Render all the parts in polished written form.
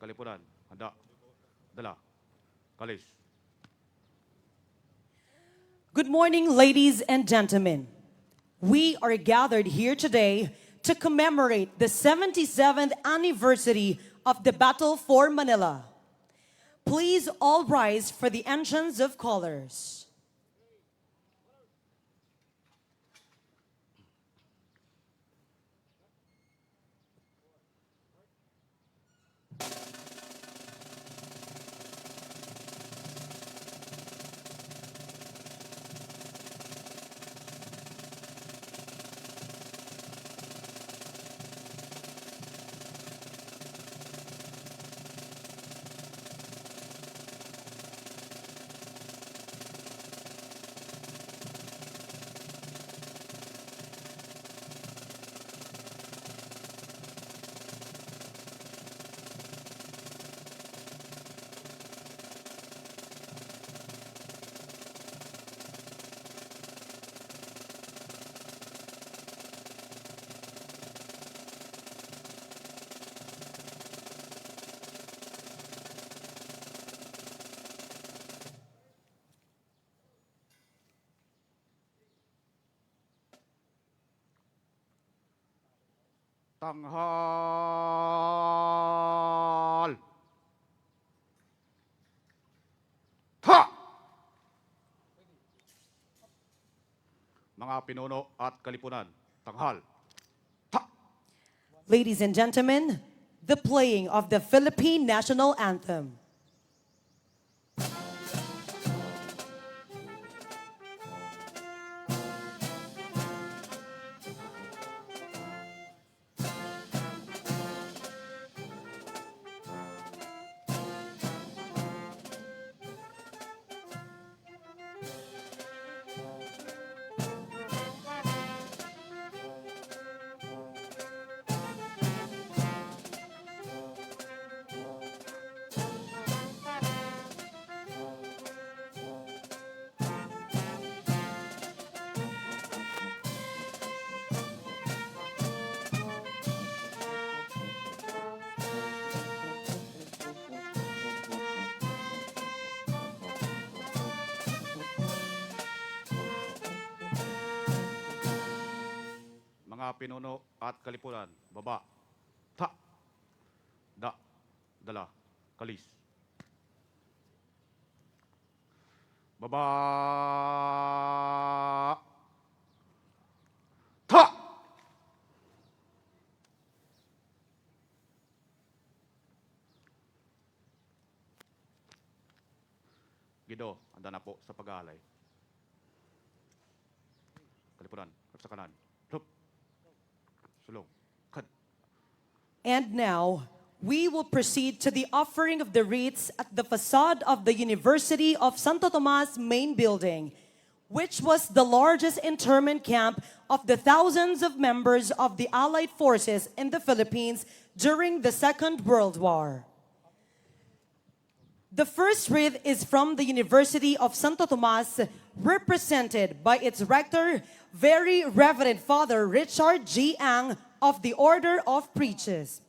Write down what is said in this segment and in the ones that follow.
Kalipunan. Handa. Dala. Kalis. Good morning, ladies and gentlemen. We are gathered here today to commemorate the 77th anniversary of the Battle for Manila. Please all rise for the entrance of colors. Tanghal. Ta! Mga pinuno at kalipunan. Tanghal. Ta! Ladies and gentlemen, the playing of the Philippine National Anthem. Mga pinuno at kalipunan. Baba. Ta! Da. Dala. Kalis. Baba. Ta! Gido, anda na po sa pag-aalay. Kalipunan, sa kanan. Hup. Sulong. Kad. And now, we will proceed to the offering of the wreaths at the facade of the University of Santo Tomas main building, which was the largest internment camp of the thousands of members of the Allied forces in the Philippines during the Second World War. The first wreath is from the University of Santo Tomas, represented by its rector, Very Reverend Father Richard G. Ang of the Order of Preachers.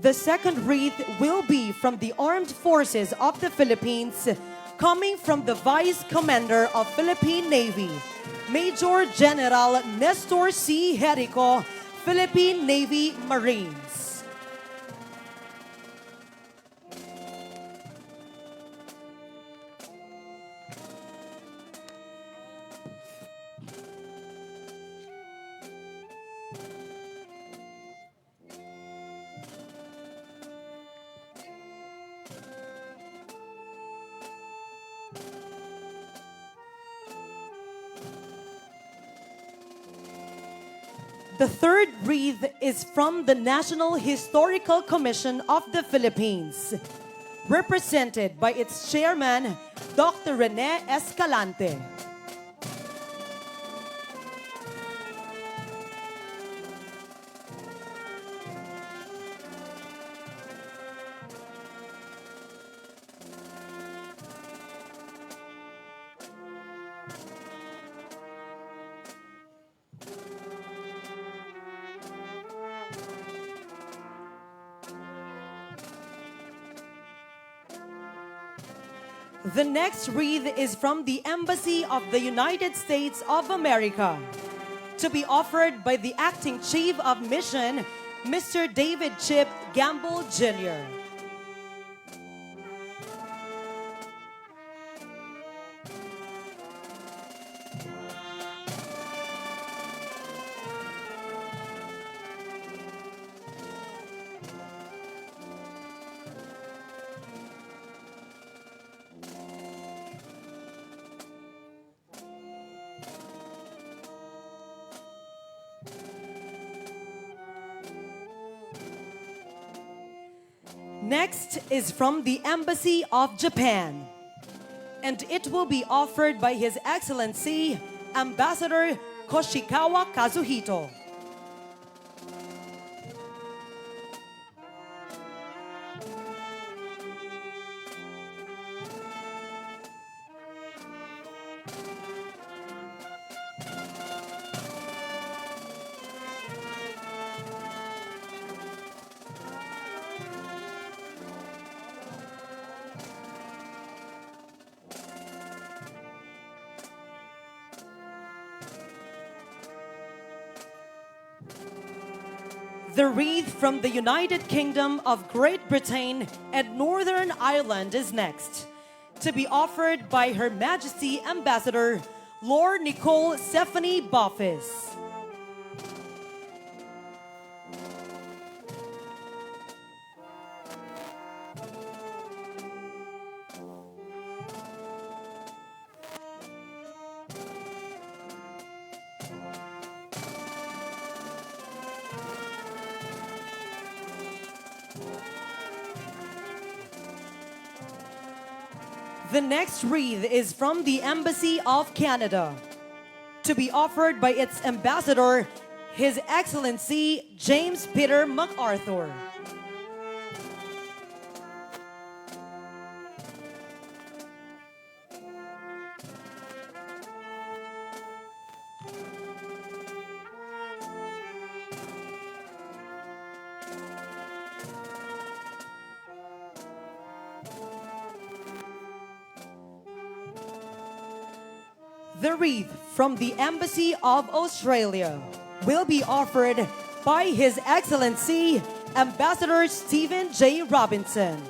The second wreath will be from the Armed Forces of the Philippines, coming from the Vice Commander of Philippine Navy, Major General Nestor C. Jerico, Philippine Navy Marines. The third wreath is from the National Historical Commission of the Philippines, represented by its chairman, Dr. Rene Escalante. The next wreath is from the Embassy of the United States of America, to be offered by the Acting Chief of Mission, Mr. David Chip Gamble Jr. Next is from the Embassy of Japan, and it will be offered by His Excellency, Ambassador Koshikawa Kazuhito. The wreath from the United Kingdom of Great Britain and Northern Ireland is next, to be offered by Her Majesty Ambassador Lord Nicole Stephanie Boffis. The next wreath is from the Embassy of Canada, to be offered by its ambassador, His Excellency James Peter MacArthur. The wreath from the Embassy of Australia will be offered by His Excellency Ambassador Stephen J. Robinson.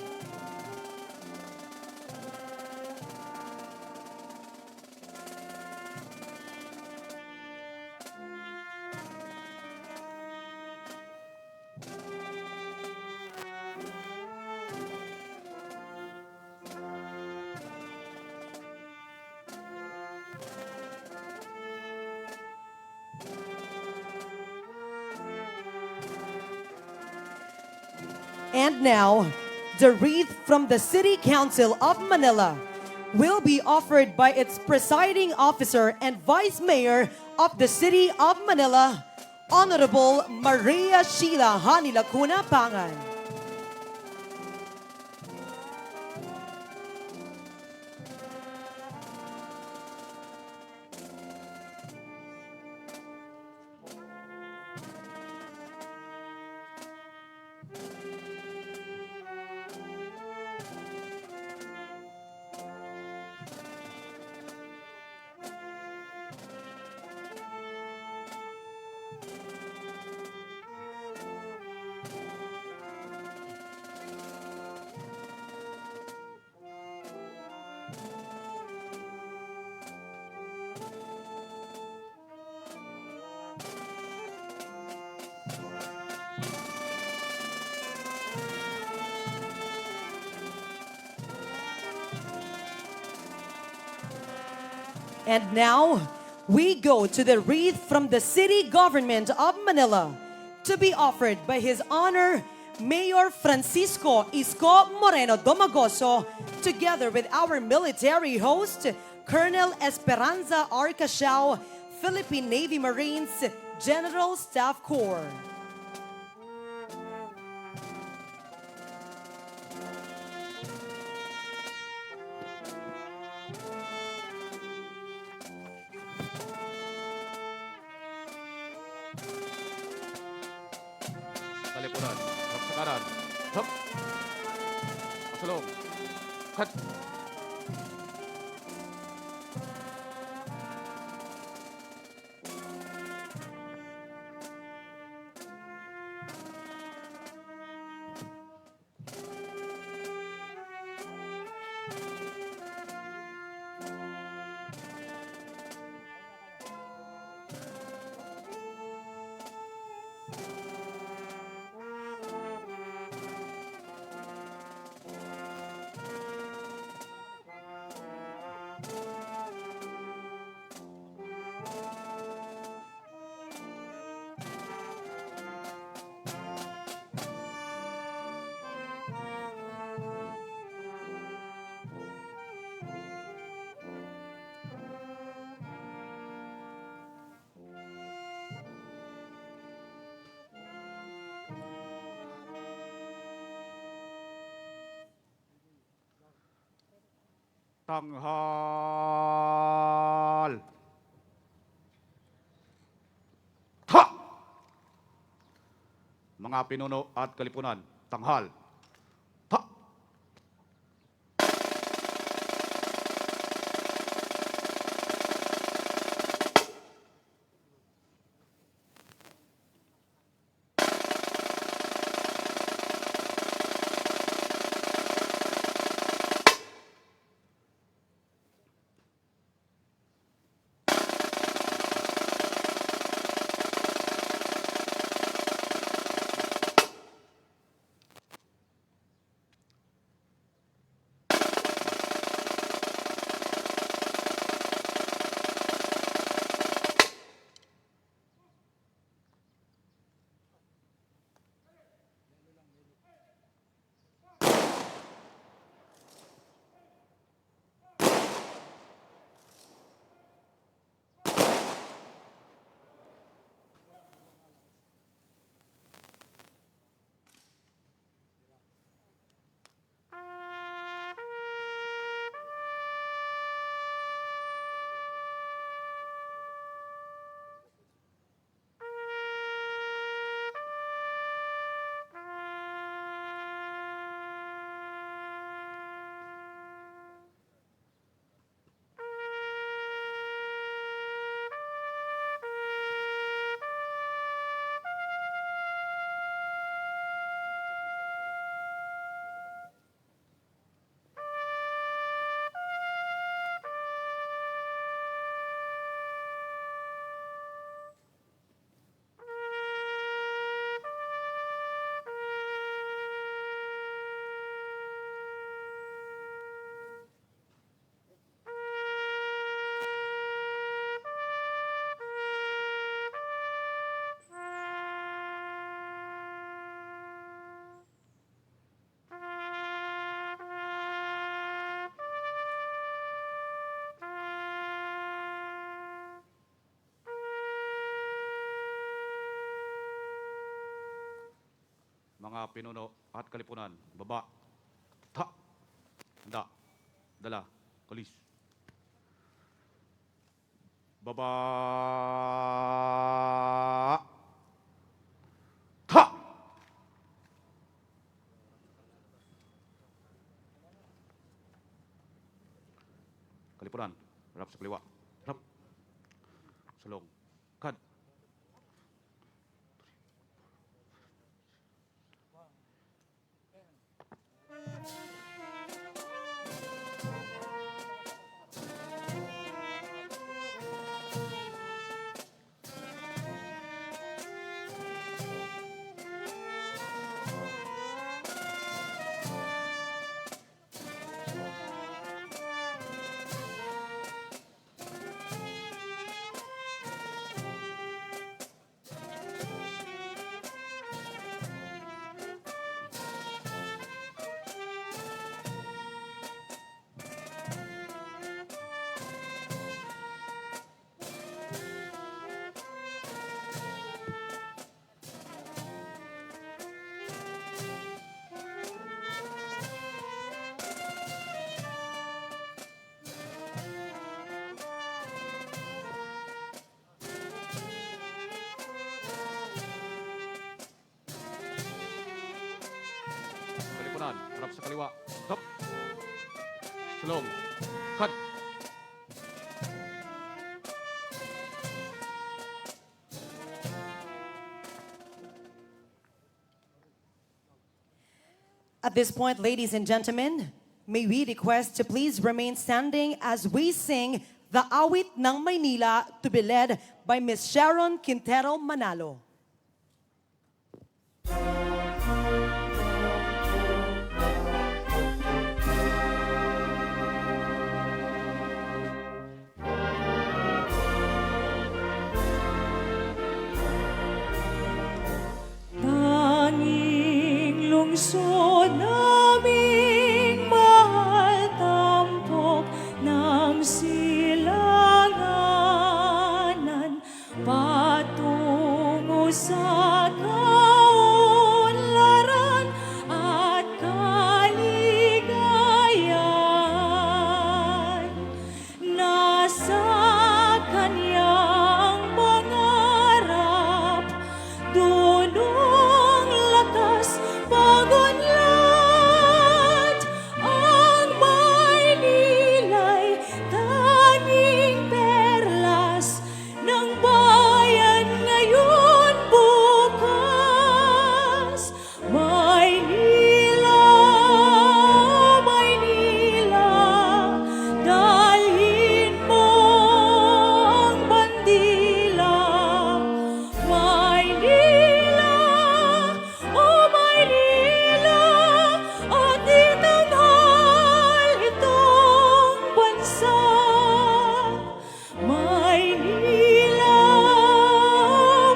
And now, the wreath from the City Council of Manila will be offered by its presiding officer and Vice Mayor of the City of Manila, Honorable Maria Sheila Hani Lacuna Pangan. And now, we go to the wreath from the city government of Manila to be offered by His Honor Mayor Francisco Isko Moreno Domagoso, together with our military host, Colonel Esperanza R. Casiao, Philippine Navy Marines General Staff Corps. Kalipunan. Harap sa kanan. Hop. Pasulong. Cut. Tanghal. Ha! Mga pinuno at kalipunan, tanghal. Ha! Mga pinuno at kalipunan, baba. Ha! Handa. Dala. Kalis. Baba. Ha! Kalipunan. Harap sa kaliwa. Harap. Sulong. Kad. Kaliwa. Stop. Sulong. Cut. At this point, ladies and gentlemen, may we request to please remain standing as we sing the Awit ng Maynila to be led by Ms. Sharon Quintero Manalo. Tanging lungsod naming mahal, tampok ng silanganan, patungo sa kaunlaran at kaligayahan. Nasa kanyang pangarap, dunong lakas pagunlad, ang Maynila'y tanging perlas ng bayan ngayon bukas. Maynila, Maynila, dalhin mo ang bandila. Maynila, oh Maynila, at itanghal itong bansa. Maynila,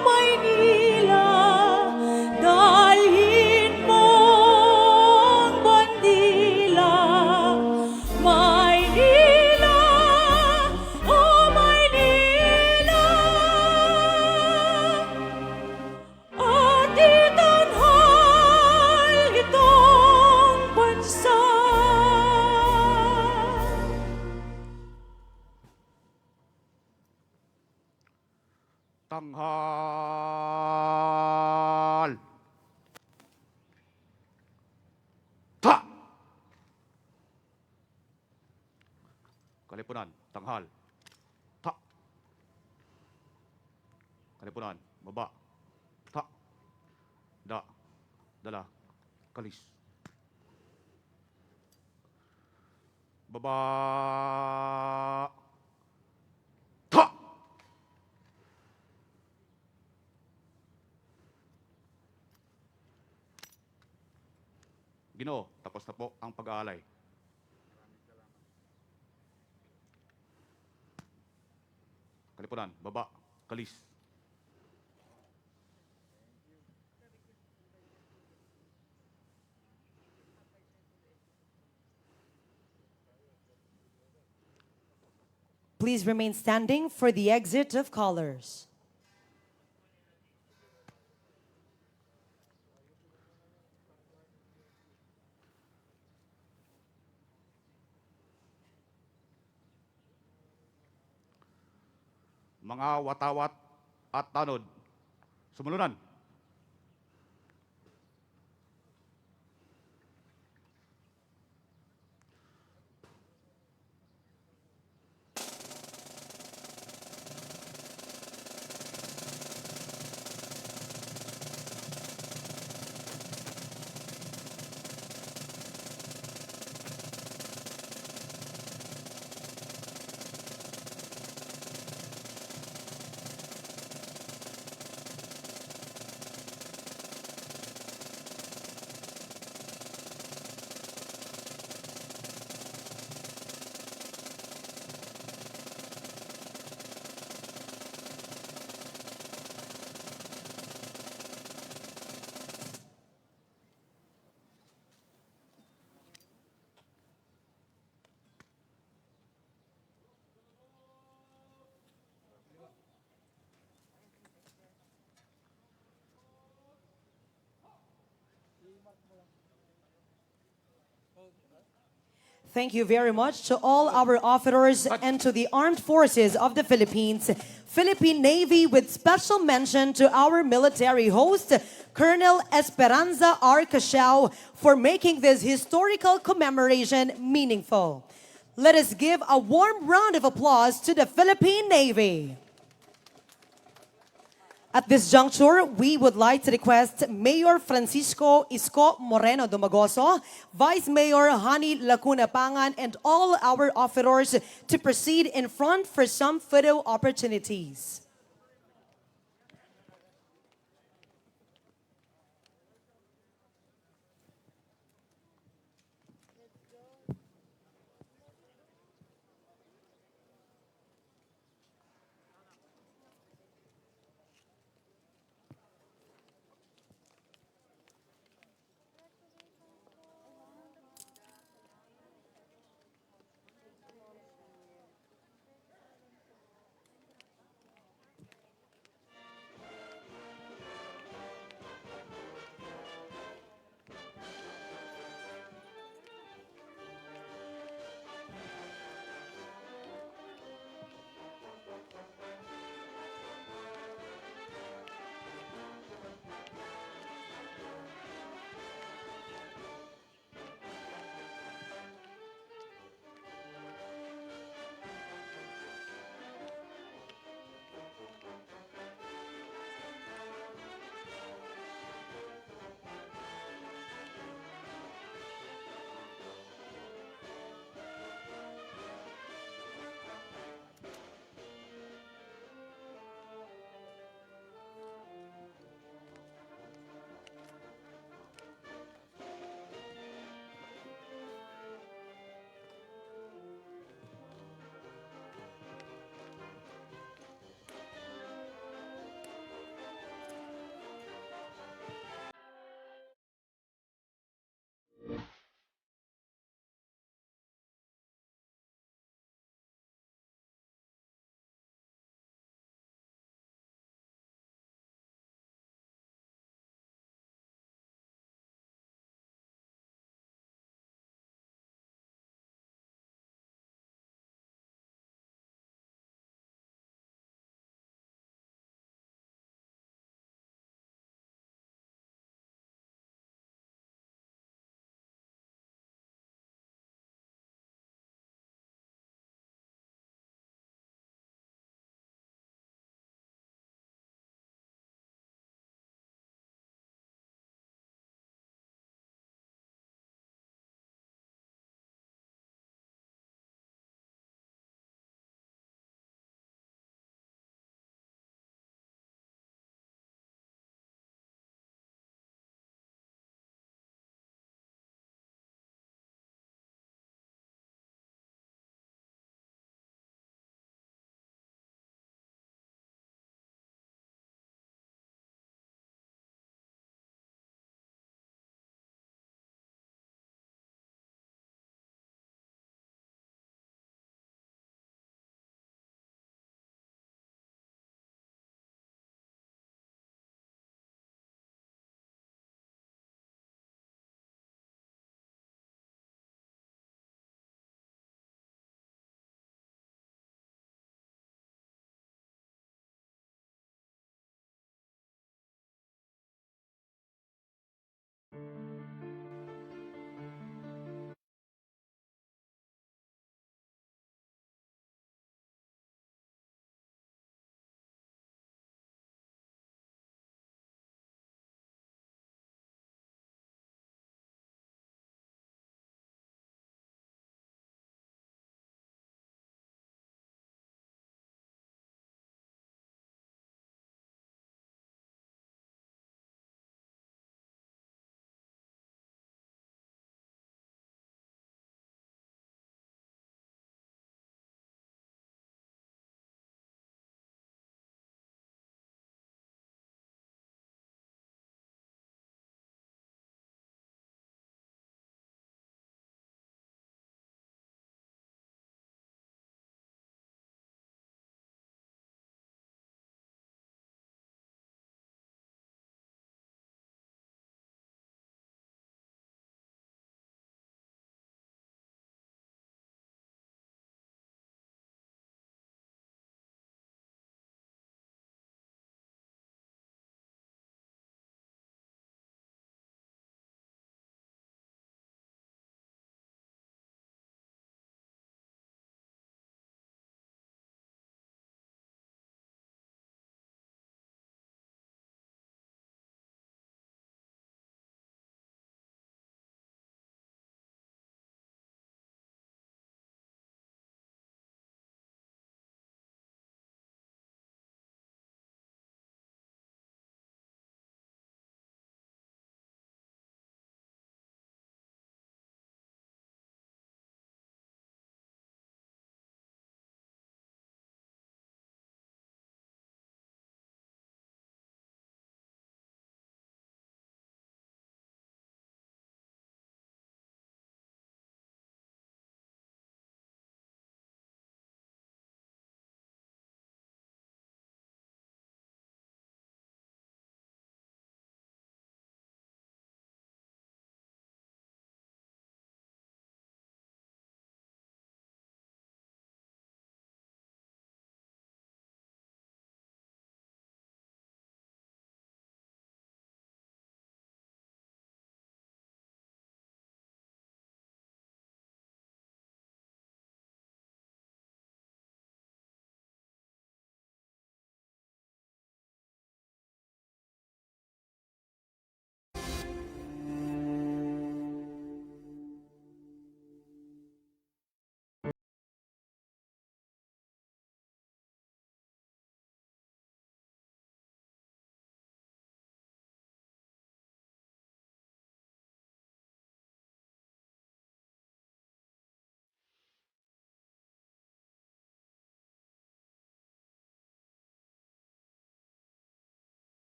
Maynila, dalhin mo ang bandila. Maynila, oh Maynila, at itanghal itong bansa. Tanghal. Ta. Kalipunan. Tanghal. Ta. Kalipunan. Baba. Ta. Da. Dala. Kalis. Baba. Ta. Ginoo, tapos na po ang pag-aalay. Kalipunan, baba, kalis. Please remain standing for the exit of callers. Mga watawat at tanod, sumulunan. Thank you very much to all our officers and to the Armed Forces of the Philippines, Philippine Navy, with special mention to our military host, Colonel Esperanza R. Casiao, for making this historical commemoration meaningful. Let us give a warm round of applause to the Philippine Navy. At this juncture, we would like to request Mayor Francisco Isko Moreno Dumagoso, Vice Mayor Hani Lacuna Pangan, and all our officers to proceed in front for some photo opportunities.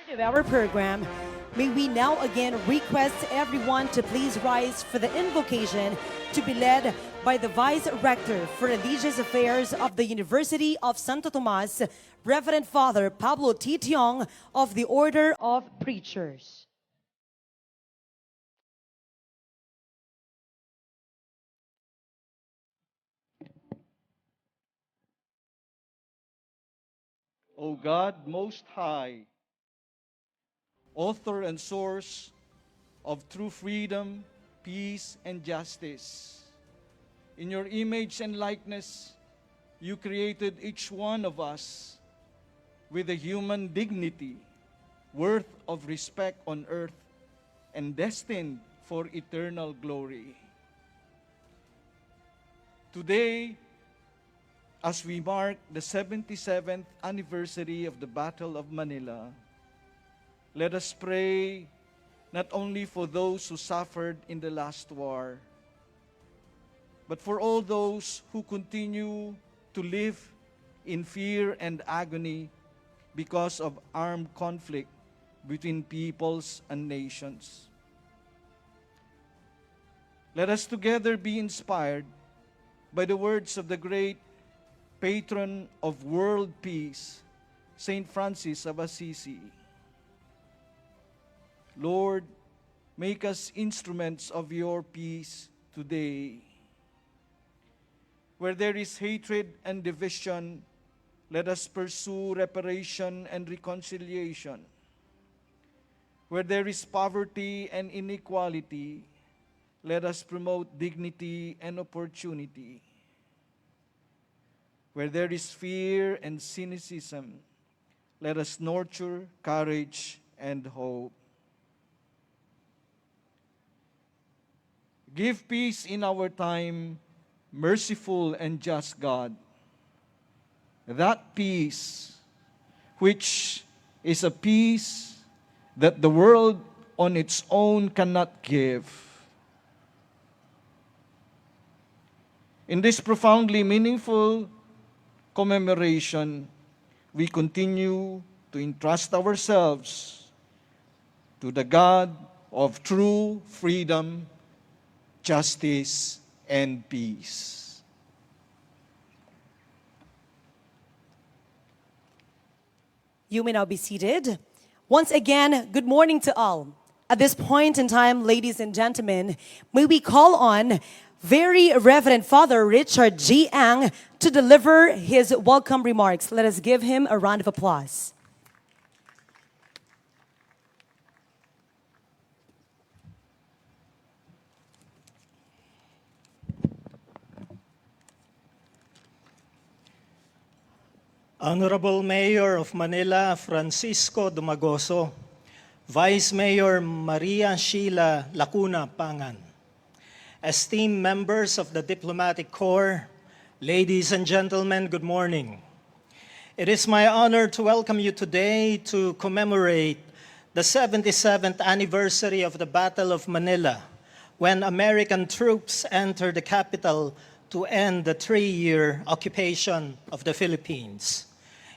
Of our program, may we now again request everyone to please rise for the invocation to be led by the Vice Rector for Religious Affairs of the University of Santo Tomas, Reverend Father Pablo T. Tiong of the Order of Preachers. O God Most High, author and source of true freedom, peace, and justice, in your image and likeness, you created each one of us with a human dignity, worth of respect on earth, and destined for eternal glory. Today, as we mark the 77th anniversary of the Battle of Manila, let us pray not only for those who suffered in the last war, but for all those who continue to live in fear and agony because of armed conflict between peoples and nations. Let us together be inspired by the words of the great patron of world peace, Saint Francis of Assisi. Lord, make us instruments of your peace today. Where there is hatred and division, let us pursue reparation and reconciliation. Where there is poverty and inequality, let us promote dignity and opportunity. Where there is fear and cynicism, let us nurture courage and hope. Give peace in our time, merciful and just God. That peace, which is a peace that the world on its own cannot give. In this profoundly meaningful commemoration, we continue to entrust ourselves to the God of true freedom, justice, and peace. You may now be seated. Once again, good morning to all. At this point in time, ladies and gentlemen, may we call on Very Reverend Father Richard G. Ang to deliver his welcome remarks. Let us give him a round of applause. Honorable Mayor of Manila, Francisco Dumagoso, Vice Mayor Maria Sheila Lacuna Pangan, esteemed members of the Diplomatic Corps, ladies and gentlemen, good morning. It is my honor to welcome you today to commemorate the 77th anniversary of the Battle of Manila, when American troops entered the capital to end the 3-year occupation of the Philippines.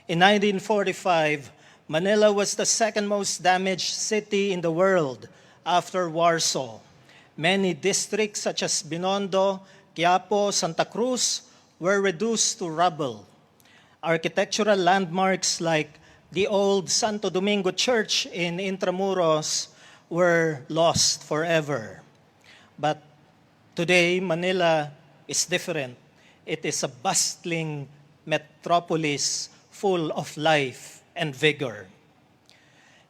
In 1945, Manila was the second most damaged city in the world after Warsaw. Many districts such as Binondo, Quiapo, Santa Cruz were reduced to rubble. Architectural landmarks like the old Santo Domingo Church in Intramuros were lost forever. But today, Manila is different. It is a bustling metropolis full of life and vigor.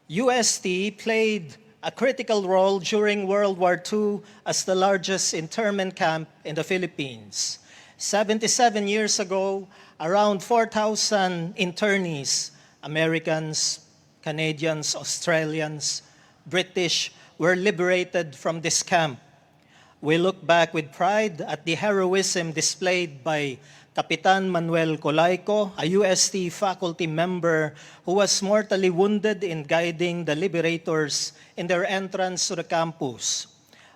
UST played a critical role during World War II as the largest internment camp in the Philippines. 77 years ago, around 4,000 internees, Americans, Canadians, Australians, British, were liberated from this camp. We look back with pride at the heroism displayed by Capitan Manuel Colayco, a UST faculty member who was mortally wounded in guiding the liberators in their entrance to the campus.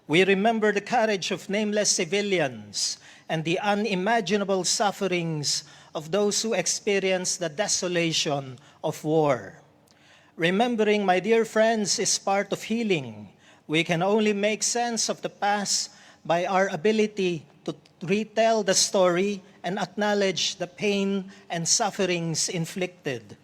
We remember the courage of nameless civilians and the unimaginable sufferings of those who experienced the desolation of war. Remembering, my dear friends, is part of healing. We can only make sense of the past by our ability to retell the story and acknowledge the pain and sufferings inflicted.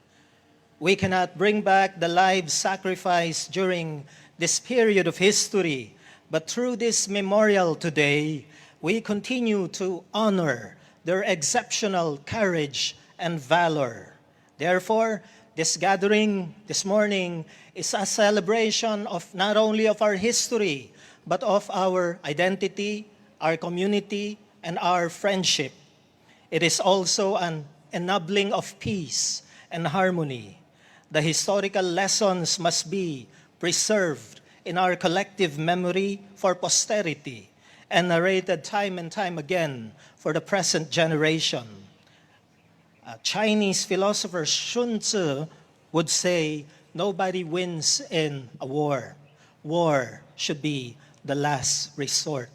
We cannot bring back the lives sacrificed during this period of history, but through this memorial today, we continue to honor their exceptional courage and valor. Therefore, this gathering this morning is a celebration of not only of our history, but of our identity, our community, and our friendship. It is also an enabling of peace and harmony. The historical lessons must be preserved in our collective memory for posterity and narrated time and time again for the present generation. Chinese philosopher Sun Tzu would say, nobody wins in a war. War should be the last resort.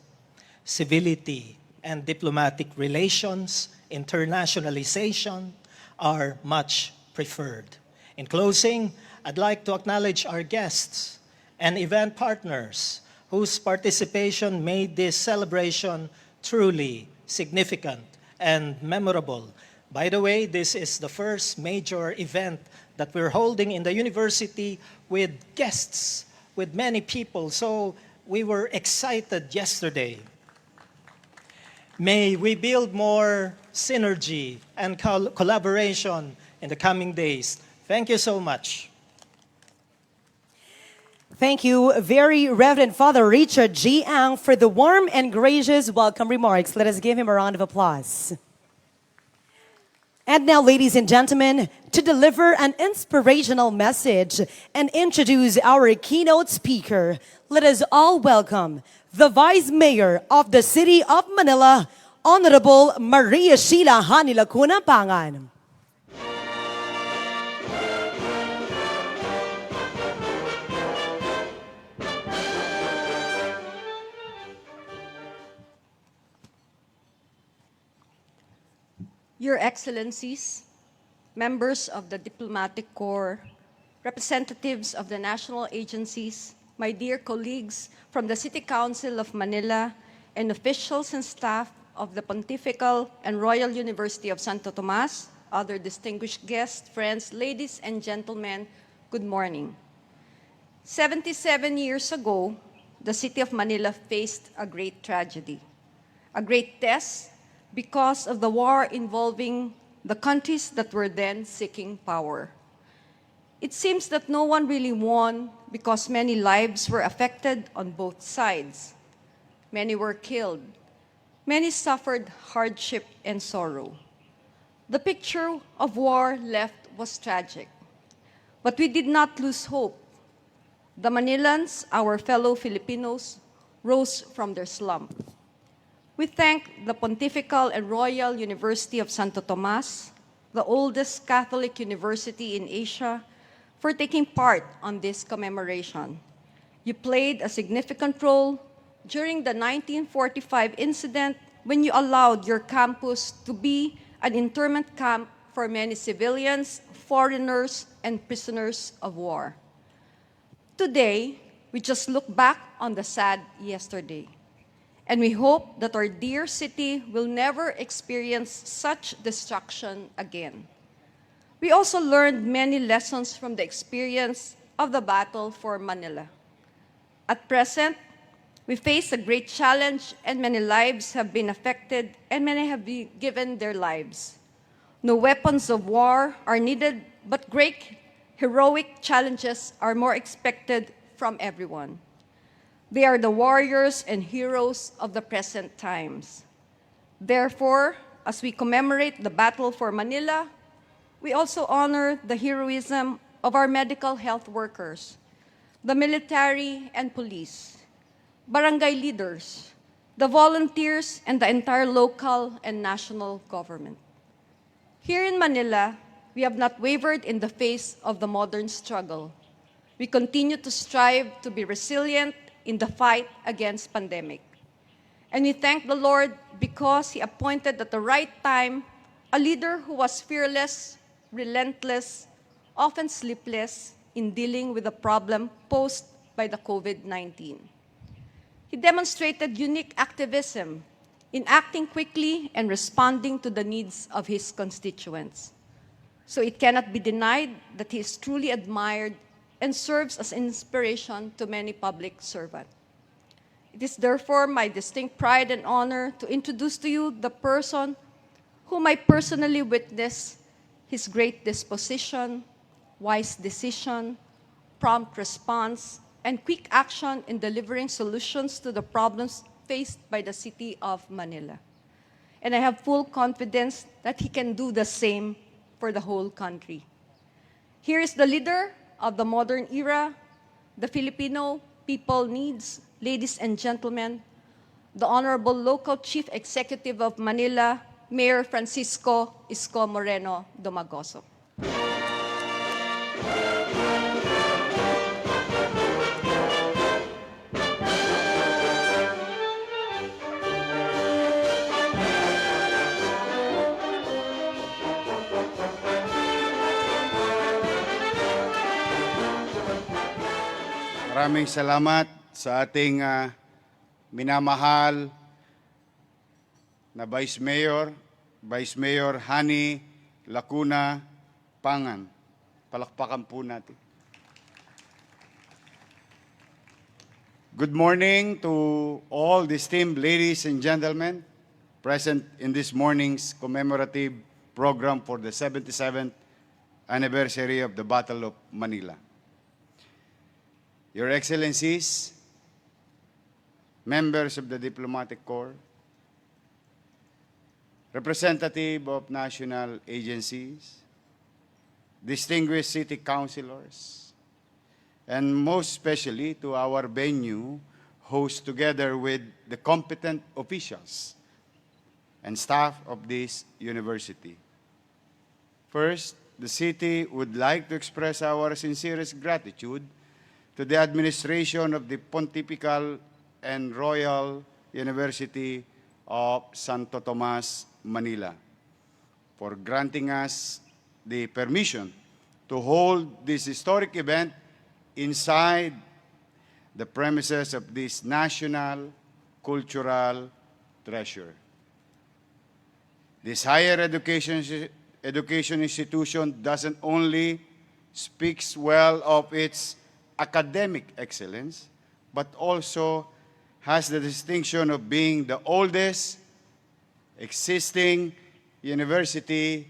Civility and diplomatic relations, internationalization are much preferred. In closing, I'd like to acknowledge our guests and event partners whose participation made this celebration truly significant and memorable. By the way, this is the first major event that we're holding in the university with guests, with many people, so we were excited yesterday. May we build more synergy and collaboration in the coming days. Thank you so much. Thank you, very Reverend Father Richard G. Ang, for the warm and gracious welcome remarks. Let us give him a round of applause. And now, ladies and gentlemen, to deliver an inspirational message and introduce our keynote speaker, let us all welcome the Vice Mayor of the City of Manila, Honorable Maria Sheila Hani Lacuna Pangan. Your Excellencies, members of the Diplomatic Corps, representatives of the national agencies, my dear colleagues from the City Council of Manila, and officials and staff of the Pontifical and Royal University of Santo Tomas, other distinguished guests, friends, ladies and gentlemen, good morning. 77 years ago, the city of Manila faced a great tragedy, a great test because of the war involving the countries that were then seeking power. It seems that no one really won because many lives were affected on both sides. Many were killed. Many suffered hardship and sorrow. The picture of war left was tragic. But we did not lose hope. The Manilans, our fellow Filipinos, rose from their slump. We thank the Pontifical and Royal University of Santo Tomas, the oldest Catholic university in Asia, for taking part on this commemoration. You played a significant role during the 1945 incident when you allowed your campus to be an internment camp for many civilians, foreigners, and prisoners of war. Today, we just look back on the sad yesterday. And we hope that our dear city will never experience such destruction again. We also learned many lessons from the experience of the battle for Manila. At present, we face a great challenge and many lives have been affected and many have been given their lives. No weapons of war are needed, but great heroic challenges are more expected from everyone. They are the warriors and heroes of the present times. Therefore, as we commemorate the battle for Manila, we also honor the heroism of our medical health workers, the military and police, barangay leaders, the volunteers, and the entire local and national government. Here in Manila, we have not wavered in the face of the modern struggle. We continue to strive to be resilient in the fight against pandemic. And we thank the Lord because He appointed at the right time a leader who was fearless, relentless, often sleepless, in dealing with the problem posed by the COVID-19. He demonstrated unique activism in acting quickly and responding to the needs of his constituents. So it cannot be denied that he is truly admired and serves as inspiration to many public servants. It is therefore my distinct pride and honor to introduce to you the person whom I personally witnessed his great disposition, wise decision, prompt response, and quick action in delivering solutions to the problems faced by the city of Manila. And I have full confidence that he can do the same for the whole country. Here is the leader of the modern era, the Filipino people needs, ladies and gentlemen, the Honorable Local Chief Executive of Manila, Mayor Francisco Isko Moreno Domagoso. Maraming salamat sa ating minamahal na Vice Mayor Hani Lacuna Pangan. Palakpakan po natin. Good morning to all the esteemed ladies and gentlemen present in this morning's commemorative program for the 77th anniversary of the Battle of Manila. Your Excellencies, members of the Diplomatic Corps, representative of national agencies, distinguished city councilors, and most especially to our venue host together with the competent officials and staff of this university. First, the city would like to express our sincerest gratitude to the administration of the Pontifical and Royal University of Santo Tomas, Manila, for granting us the permission to hold this historic event inside the premises of this national cultural treasure. This higher education institution doesn't only speaks well of its academic excellence, but also has the distinction of being the oldest existing university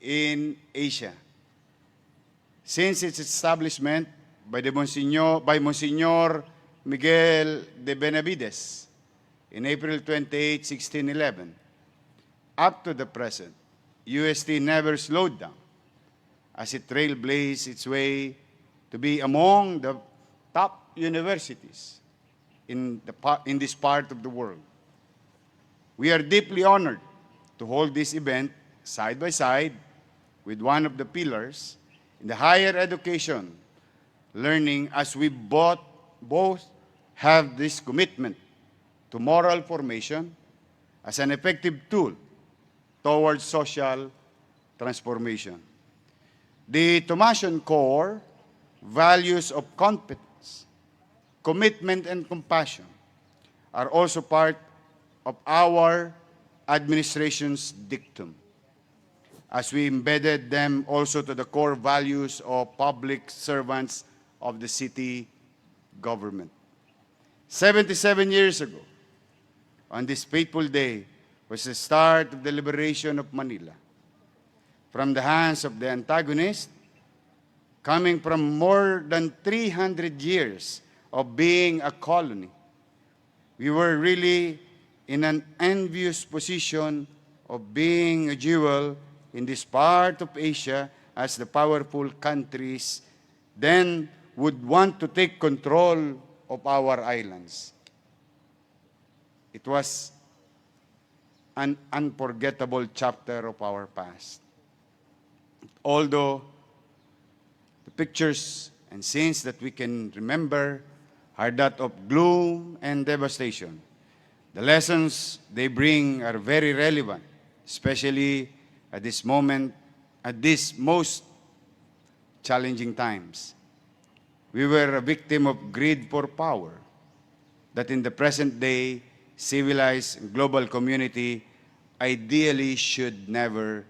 in Asia. Since its establishment by Monsignor Miguel de Benavides in April 28, 1611, up to the present, UST never slowed down as it trailblazed its way to be among the top universities in this part of the world. We are deeply honored to hold this event side by side with one of the pillars in the higher education, learning, as we both have this commitment to moral formation as an effective tool towards social transformation. The Thomasian Core values of competence, commitment, and compassion are also part of our administration's dictum, as we embedded them also to the core values of public servants of the city government. 77 years ago, on this fateful day, was the start of the liberation of Manila from the hands of the antagonist, coming from more than 300 years of being a colony. We were really in an envious position of being a jewel in this part of Asia, as the powerful countries then would want to take control of our islands. It was an unforgettable chapter of our past. Although the pictures and scenes that we can remember are that of gloom and devastation, the lessons they bring are very relevant, especially at this moment, at these most challenging times. We were a victim of greed for power that in the present day civilized global community ideally should never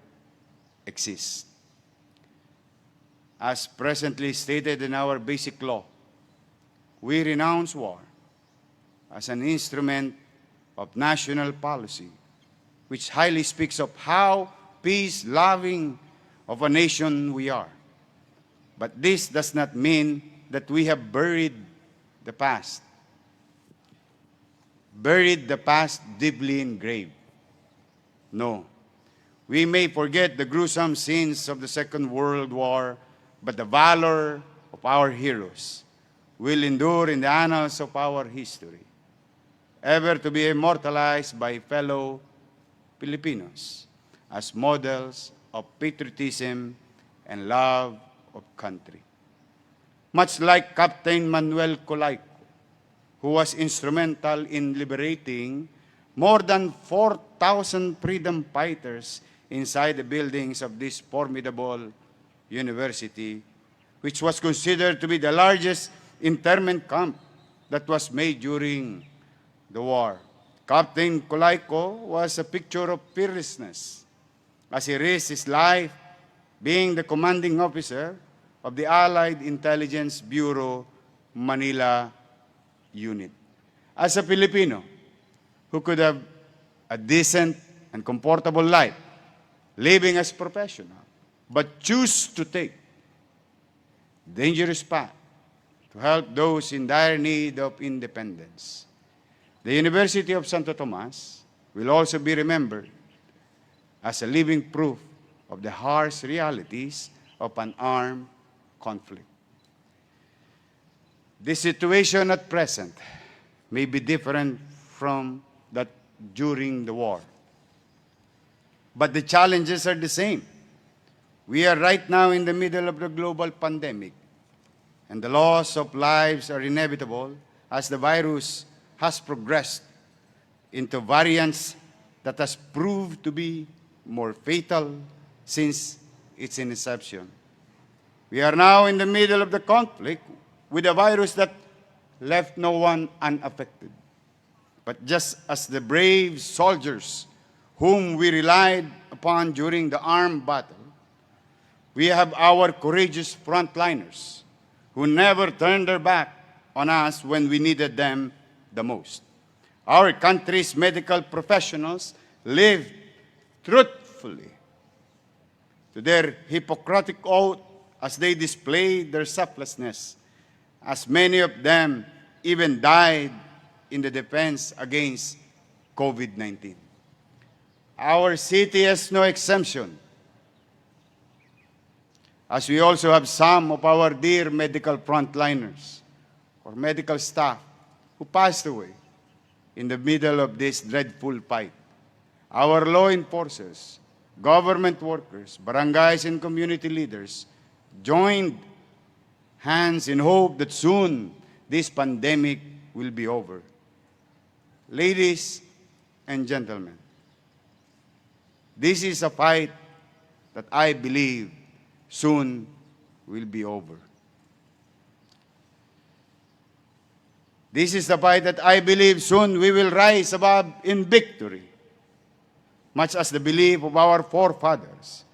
exist. As presently stated in our basic law, we renounce war as an instrument of national policy, which highly speaks of how peace-loving of a nation we are. But this does not mean that we have buried the past deeply engraved. No. We may forget the gruesome scenes of the Second World War, but the valor of our heroes will endure in the annals of our history, ever to be immortalized by fellow Filipinos as models of patriotism and love of country. Much like Captain Manuel Colayco, who was instrumental in liberating more than 4,000 freedom fighters inside the buildings of this formidable university, which was considered to be the largest internment camp that was made during the war. Captain Colayco was a picture of fearlessness as he risked his life being the commanding officer of the Allied Intelligence Bureau Manila unit. As a Filipino who could have a decent and comfortable life living as professional, but choose to take dangerous path to help those in dire need of independence, the University of Santo Tomas will also be remembered as a living proof of the harsh realities of an armed conflict. The situation at present may be different from that during the war, but the challenges are the same. We are right now in the middle of the global pandemic, and the loss of lives are inevitable as the virus has progressed into variants that has proved to be more fatal since its inception. We are now in the middle of the conflict with a virus that left no one unaffected. But just as the brave soldiers whom we relied upon during the armed battle, we have our courageous frontliners who never turned their back on us when we needed them the most. Our country's medical professionals lived truthfully to their Hippocratic oath as they displayed their selflessness, as many of them even died in the defense against COVID-19. Our city has no exemption, as we also have some of our dear medical frontliners or medical staff who passed away in the middle of this dreadful fight. Our law enforcers, government workers, barangays, and community leaders joined hands in hope that soon this pandemic will be over. Ladies and gentlemen, this is a fight that I believe soon will be over. This is the fight that I believe soon we will rise above in victory, much as the belief of our forefathers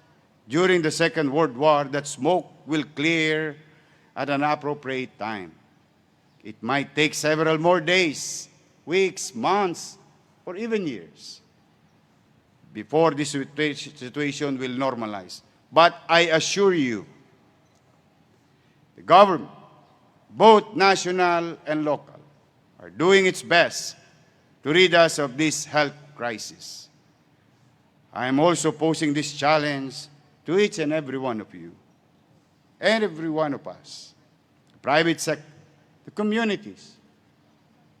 during the Second World War that smoke will clear at an appropriate time. It might take several more days, weeks, months, or even years before this situation will normalize. But I assure you, the government, both national and local, are doing its best to rid us of this health crisis. I am also posing this challenge to each and every one of you, and every one of us, the private sector, the communities,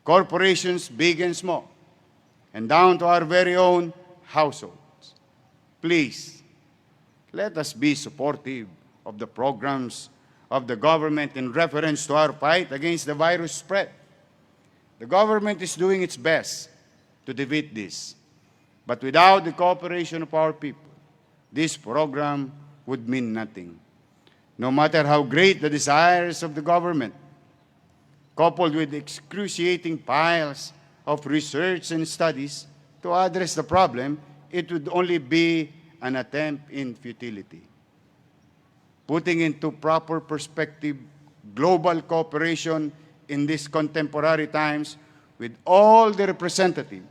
corporations big and small, and down to our very own households. Please, let us be supportive of the programs of the government in reference to our fight against the virus spread. The government is doing its best to defeat this. But without the cooperation of our people, this program would mean nothing. no matter how great the desires of the government, coupled with excruciating piles of research and studies to address the problem, it would only be an attempt in futility. Putting into proper perspective global cooperation in these contemporary times with all the representatives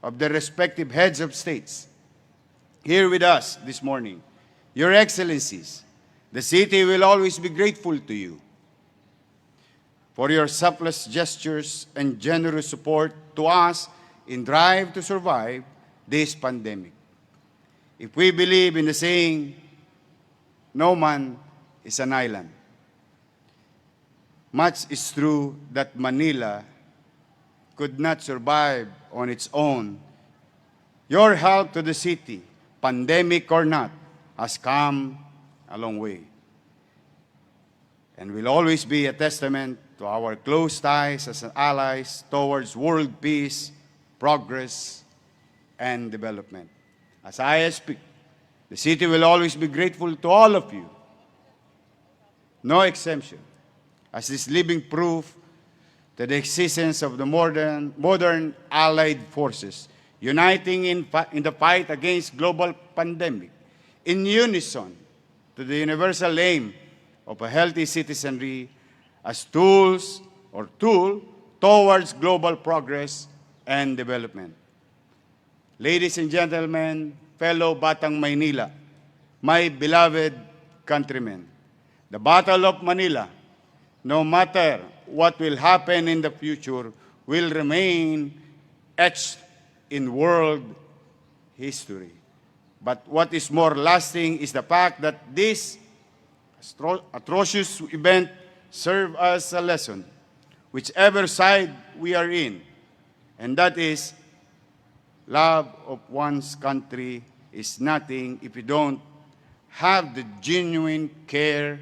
of the respective heads of states here with us this morning, Your Excellencies, the city will always be grateful to you for your selfless gestures and generous support to us in drive to survive this pandemic. If we believe in the saying, no man is an island, much is true that Manila could not survive on its own. Your help to the city, pandemic or not, has come a long way and will always be a testament to our close ties as allies towards world peace, progress, and development. As I speak, the city will always be grateful to all of you, no exemption, as this living proof to the existence of the modern allied forces, uniting in the fight against global pandemic, in unison to the universal aim of a healthy citizenry as tool towards global progress and development. Ladies and gentlemen, fellow Batang Maynila, my beloved countrymen, the Battle of Manila, no matter what will happen in the future, will remain etched in world history. But what is more lasting is the fact that this atrocious event serves as a lesson, whichever side we are in, and that is love of one's country is nothing if you don't have the genuine care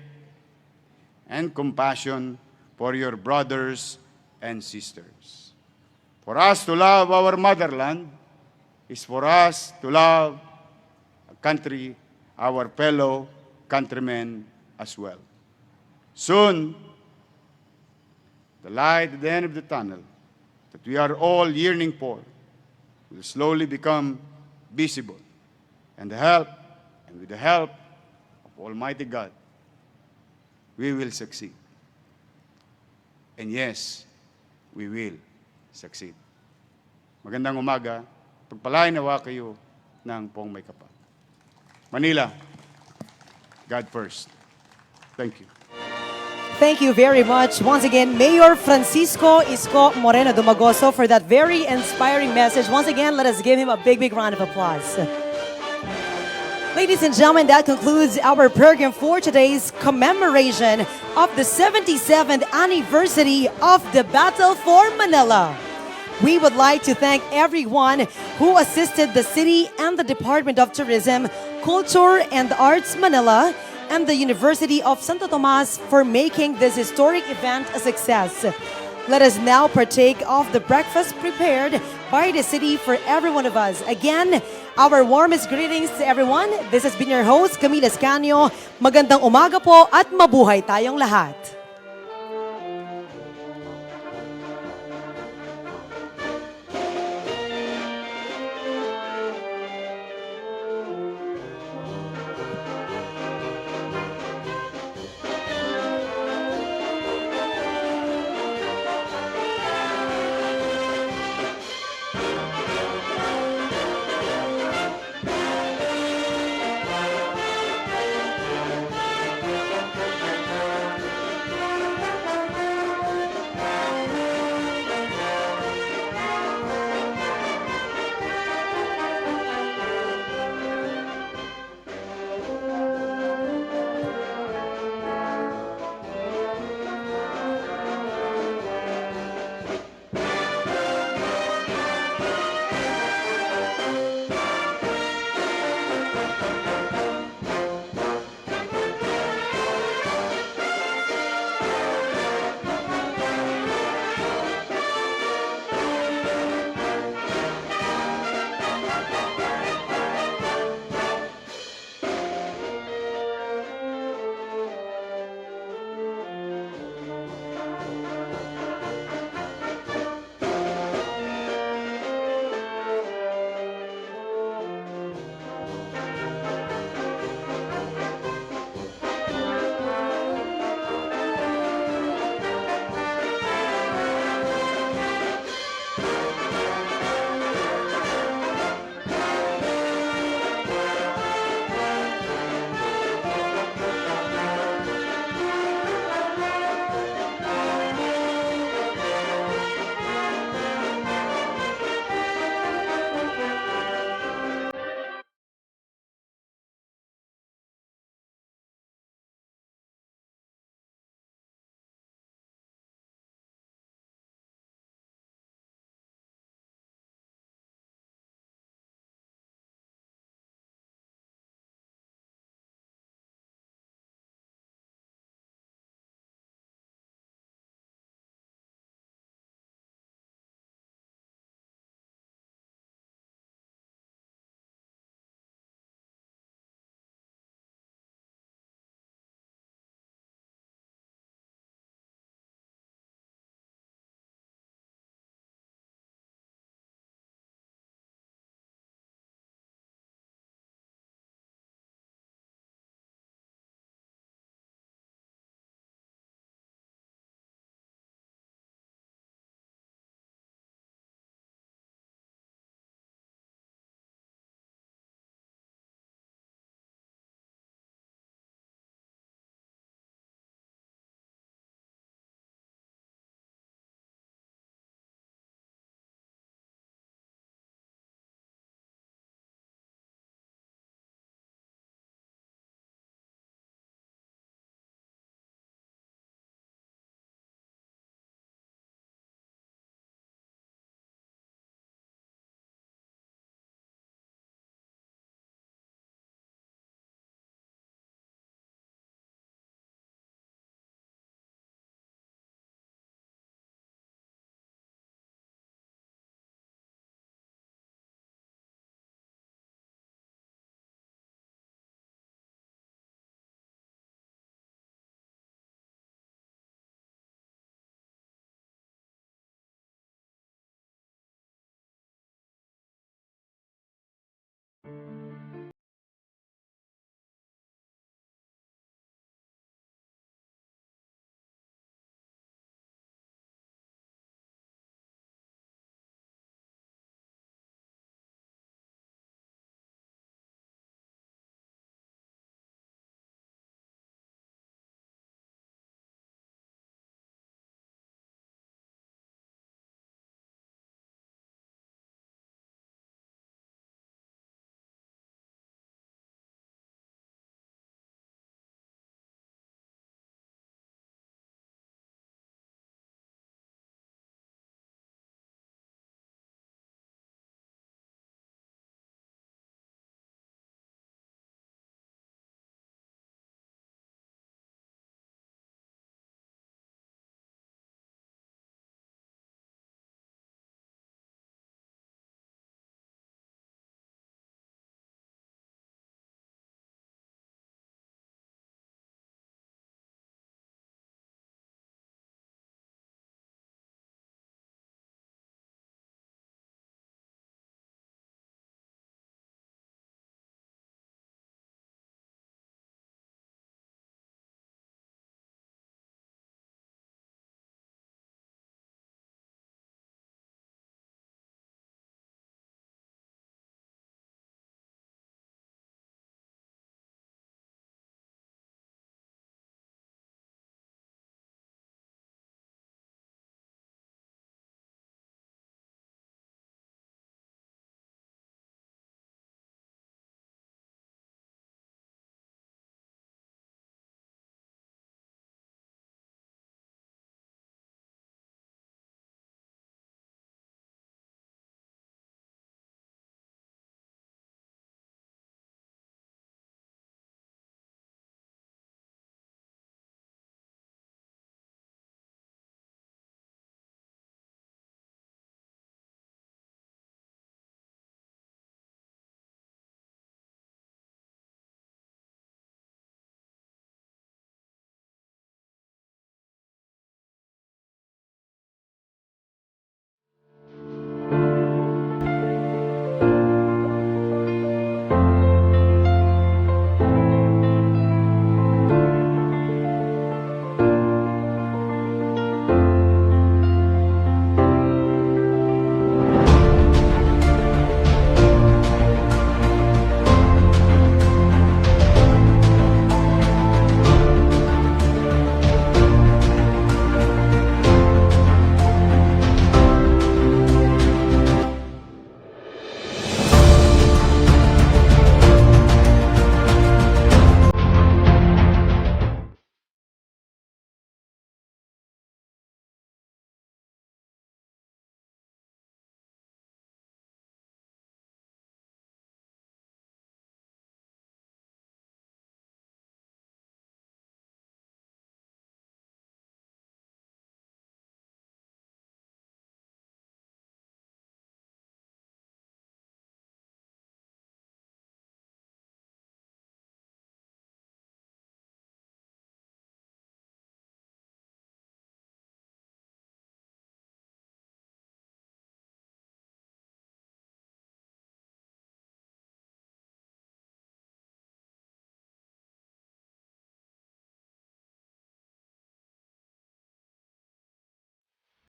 and compassion for your brothers and sisters. For us to love our motherland is for us to love a country, our fellow countrymen as well. Soon, the light at the end of the tunnel that we are all yearning for will slowly become visible. And with the help of Almighty God, we will succeed. And yes, we will succeed. Magandang umaga. Pagpalain nawa kayo ng pong may kapal. Manila, God first. Thank you. Thank you very much. Once again, Mayor Francisco Isko Moreno Dumagoso for that very inspiring message. Once again, let us give him a big, big round of applause. Ladies and gentlemen, that concludes our program for today's commemoration of the 77th anniversary of the Battle for Manila. We would like to thank everyone who assisted the city and the Department of Tourism, Culture and Arts Manila, and the University of Santo Tomas for making this historic event a success. Let us now partake of the breakfast prepared by the city for every one of us. Again, our warmest greetings to everyone. This has been your host, Camila Escanio. Magandang umaga po at mabuhay tayong lahat.